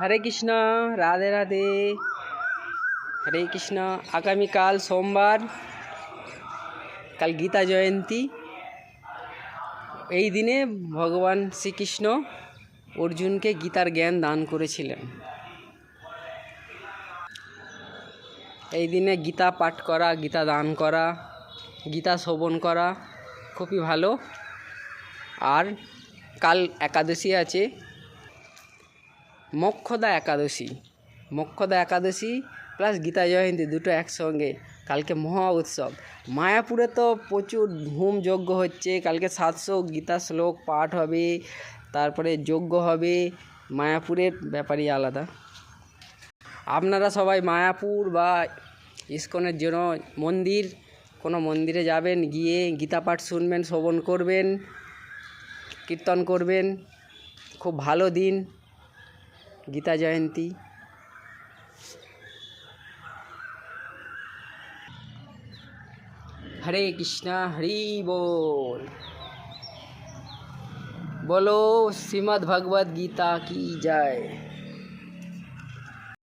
হরে কৃষ্ণ, রাধে রাধে। হরে কৃষ্ণ। আগামীকাল সোমবার, কাল গীতা জয়ন্তী। এই দিনে ভগবান শ্রীকৃষ্ণ অর্জুনকে গীতার জ্ঞান দান করেছিলেন। এই দিনে গীতা পাঠ করা, গীতা দান করা, গীতা শ্রবণ করা খুবই ভালো। আর কাল একাদশী আছে, মোক্ষদা একাদশী। মোক্ষদা একাদশী প্লাস গীতা জয়ন্তী দুটো একসঙ্গে। কালকে মহা উৎসব। মায়াপুরে তো প্রচুর ধুম যজ্ঞ হচ্ছে। কালকে 700 গীতা শ্লোক পাঠ হবে, তারপরে যজ্ঞ হবে। মায়াপুরের ব্যাপারই আলাদা। আপনারা সবাই মায়াপুর বা ইস্কনের জন্য কোনো মন্দিরে যাবেন, গিয়ে গীতা পাঠ শুনবেন, শ্রবণ করবেন, কীর্তন করবেন। খুব ভালো দিন গীতা জয়ন্তী। হরে কৃষ্ণ, হরি बोल। बोलो श्रीमद् भगवद गीता की जय।